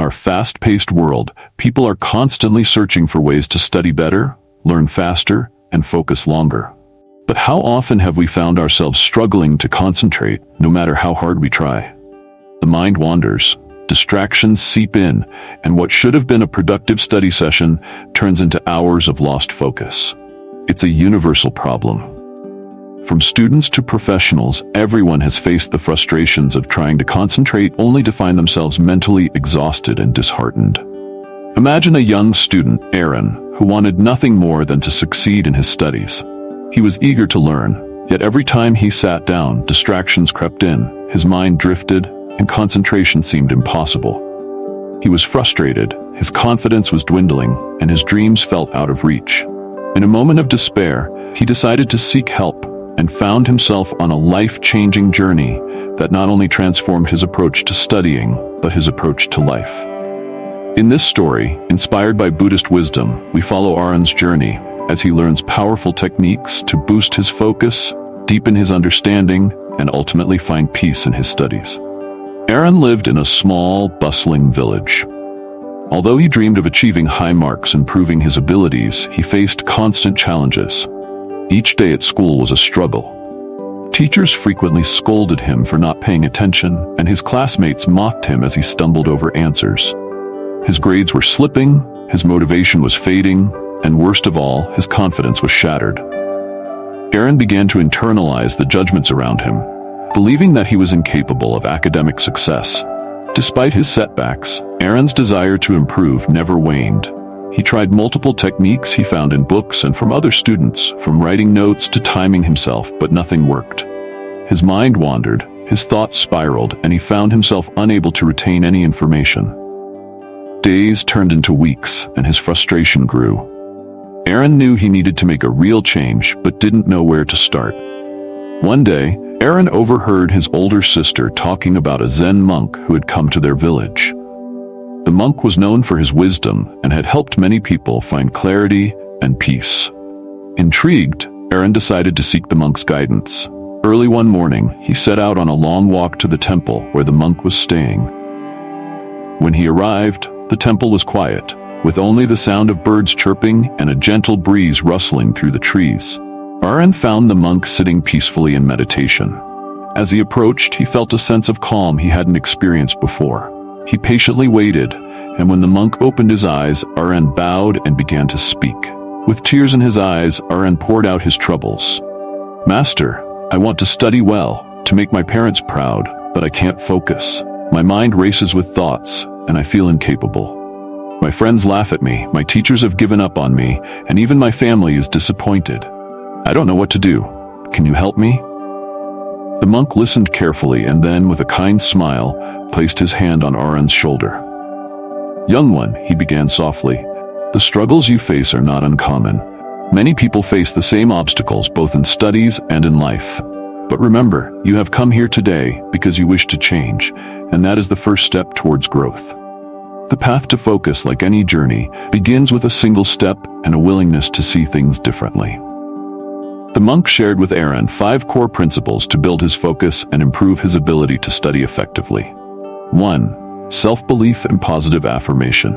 our fast-paced world, people are constantly searching for ways to study better, learn faster, and focus longer. But how often have we found ourselves struggling to concentrate, no matter how hard we try? The mind wanders, distractions seep in, and what should have been a productive study session turns into hours of lost focus. It's a universal problem. From students to professionals, everyone has faced the frustrations of trying to concentrate only to find themselves mentally exhausted and disheartened. Imagine a young student, Aran, who wanted nothing more than to succeed in his studies. He was eager to learn, yet every time he sat down, distractions crept in, his mind drifted, and concentration seemed impossible. He was frustrated, his confidence was dwindling, and his dreams felt out of reach. In a moment of despair, he decided to seek help and found himself on a life-changing journey that not only transformed his approach to studying, but his approach to life. In this story, inspired by Buddhist wisdom, we follow Aran's journey as he learns powerful techniques to boost his focus, deepen his understanding, and ultimately find peace in his studies. Aran lived in a small, bustling village. Although he dreamed of achieving high marks and proving his abilities, he faced constant challenges. Each day at school was a struggle. Teachers frequently scolded him for not paying attention, and his classmates mocked him as he stumbled over answers. His grades were slipping, his motivation was fading, and worst of all, his confidence was shattered. Aran began to internalize the judgments around him, believing that he was incapable of academic success. Despite his setbacks, Aran's desire to improve never waned. He tried multiple techniques he found in books and from other students, from writing notes to timing himself, but nothing worked. His mind wandered, his thoughts spiraled, and he found himself unable to retain any information. Days turned into weeks, and his frustration grew. Aran knew he needed to make a real change, but didn't know where to start. One day, Aran overheard his older sister talking about a Zen monk who had come to their village. The monk was known for his wisdom and had helped many people find clarity and peace. Intrigued, Aran decided to seek the monk's guidance. Early one morning, he set out on a long walk to the temple where the monk was staying. When he arrived, the temple was quiet, with only the sound of birds chirping and a gentle breeze rustling through the trees. Aran found the monk sitting peacefully in meditation. As he approached, he felt a sense of calm he hadn't experienced before. He patiently waited, and when the monk opened his eyes, Aran bowed and began to speak. With tears in his eyes, Aran poured out his troubles. "Master, I want to study well, to make my parents proud, but I can't focus. My mind races with thoughts, and I feel incapable. My friends laugh at me, my teachers have given up on me, and even my family is disappointed. I don't know what to do. Can you help me?" The monk listened carefully and then, with a kind smile, placed his hand on Aran's shoulder. "Young one," he began softly, "the struggles you face are not uncommon. Many people face the same obstacles both in studies and in life. But remember, you have come here today because you wish to change, and that is the first step towards growth. The path to focus, like any journey, begins with a single step and a willingness to see things differently." The monk shared with Aran 5 core principles to build his focus and improve his ability to study effectively. 1. Self-belief and positive affirmation.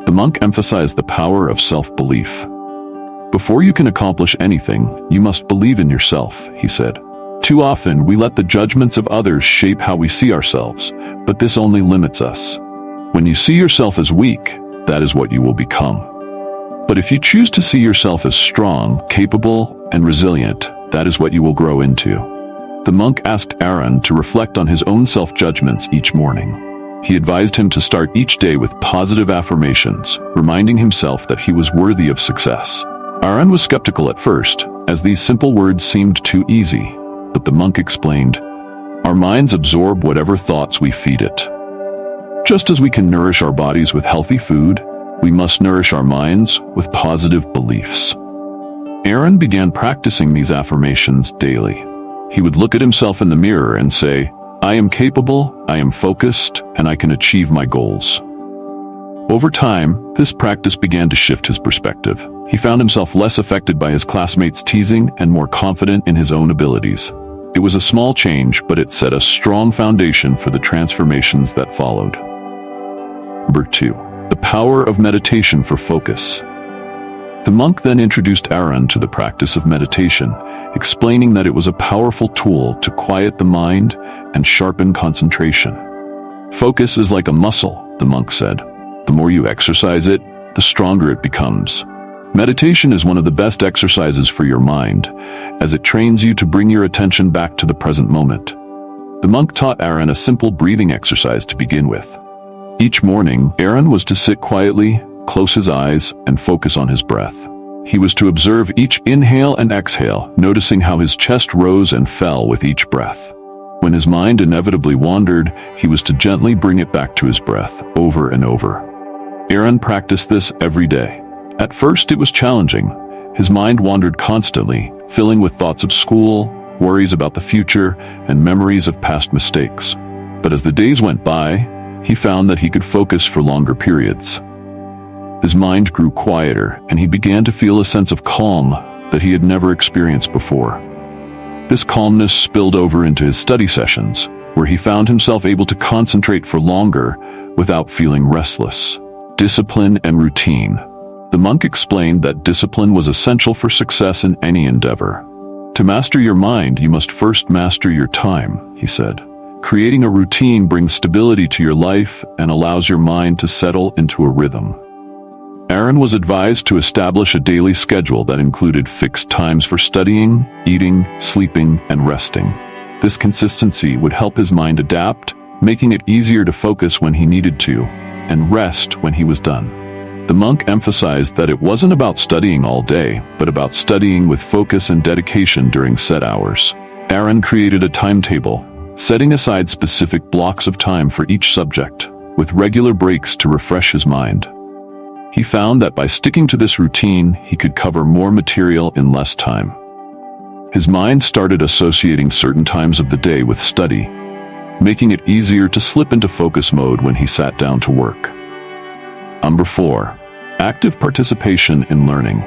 The monk emphasized the power of self-belief. "Before you can accomplish anything, you must believe in yourself," he said. "Too often, we let the judgments of others shape how we see ourselves, but this only limits us. When you see yourself as weak, that is what you will become. But if you choose to see yourself as strong, capable, and resilient, that is what you will grow into." The monk asked Aran to reflect on his own self-judgments each morning. He advised him to start each day with positive affirmations, reminding himself that he was worthy of success. Aran was skeptical at first, as these simple words seemed too easy, but the monk explained, "Our minds absorb whatever thoughts we feed it. Just as we can nourish our bodies with healthy food, we must nourish our minds with positive beliefs." Aran began practicing these affirmations daily. He would look at himself in the mirror and say, "I am capable, I am focused, and I can achieve my goals." Over time, this practice began to shift his perspective. He found himself less affected by his classmates' teasing and more confident in his own abilities. It was a small change, but it set a strong foundation for the transformations that followed. Number 2. The power of meditation for focus. The monk then introduced Aran to the practice of meditation, explaining that it was a powerful tool to quiet the mind and sharpen concentration. Focus is like a muscle, the monk said. The more you exercise it, the stronger it becomes. Meditation is one of the best exercises for your mind, as it trains you to bring your attention back to the present moment. The monk taught Aran a simple breathing exercise to begin with. Each morning, Aran was to sit quietly, close his eyes, and focus on his breath. He was to observe each inhale and exhale, noticing how his chest rose and fell with each breath. When his mind inevitably wandered, he was to gently bring it back to his breath, over and over. Aran practiced this every day. At first, it was challenging. His mind wandered constantly, filling with thoughts of school, worries about the future, and memories of past mistakes. But as the days went by, he found that he could focus for longer periods. His mind grew quieter, and he began to feel a sense of calm that he had never experienced before. This calmness spilled over into his study sessions, where he found himself able to concentrate for longer without feeling restless. Discipline and routine. The monk explained that discipline was essential for success in any endeavor. To master your mind, you must first master your time, he said. Creating a routine brings stability to your life and allows your mind to settle into a rhythm. Aran was advised to establish a daily schedule that included fixed times for studying, eating, sleeping, and resting. This consistency would help his mind adapt, making it easier to focus when he needed to, and rest when he was done. The monk emphasized that it wasn't about studying all day, but about studying with focus and dedication during set hours. Aran created a timetable, setting aside specific blocks of time for each subject, with regular breaks to refresh his mind. He found that by sticking to this routine, he could cover more material in less time. His mind started associating certain times of the day with study, making it easier to slip into focus mode when he sat down to work. Number 4. Active participation in learning.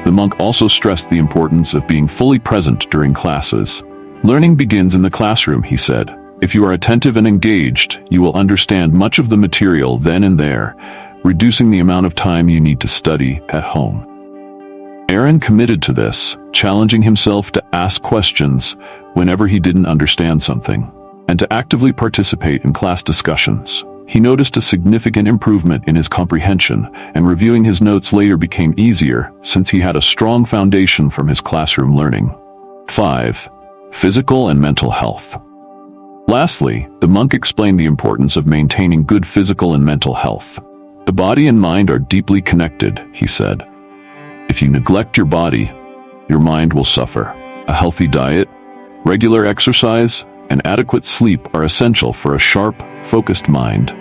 The monk also stressed the importance of being fully present during classes. Learning begins in the classroom, he said. If you are attentive and engaged, you will understand much of the material then and there, reducing the amount of time you need to study at home. Aran committed to this, challenging himself to ask questions whenever he didn't understand something, and to actively participate in class discussions. He noticed a significant improvement in his comprehension, and reviewing his notes later became easier since he had a strong foundation from his classroom learning. 5. Physical and mental health. Lastly, the monk explained the importance of maintaining good physical and mental health. The body and mind are deeply connected, he said. If you neglect your body, your mind will suffer. A healthy diet, regular exercise, and adequate sleep are essential for a sharp, focused mind.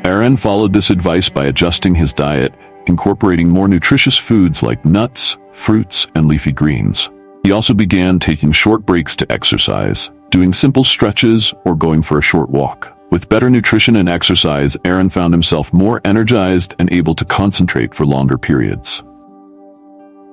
Aran followed this advice by adjusting his diet, incorporating more nutritious foods like nuts, fruits, and leafy greens. He also began taking short breaks to exercise, doing simple stretches or going for a short walk. With better nutrition and exercise, Aran found himself more energized and able to concentrate for longer periods.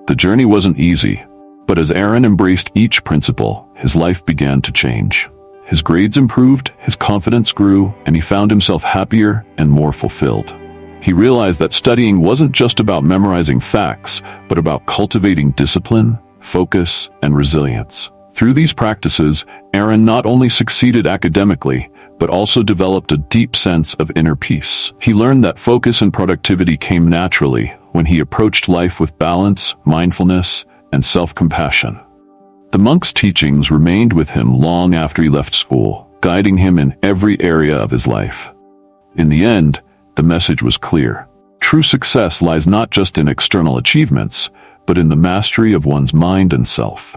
The journey wasn't easy, but as Aran embraced each principle, his life began to change. His grades improved, his confidence grew, and he found himself happier and more fulfilled. He realized that studying wasn't just about memorizing facts, but about cultivating discipline, focus, and resilience. Through these practices, Aran not only succeeded academically, but also developed a deep sense of inner peace. He learned that focus and productivity came naturally when he approached life with balance, mindfulness, and self-compassion. The monk's teachings remained with him long after he left school, guiding him in every area of his life. In the end, the message was clear. True success lies not just in external achievements, but in the mastery of one's mind and self.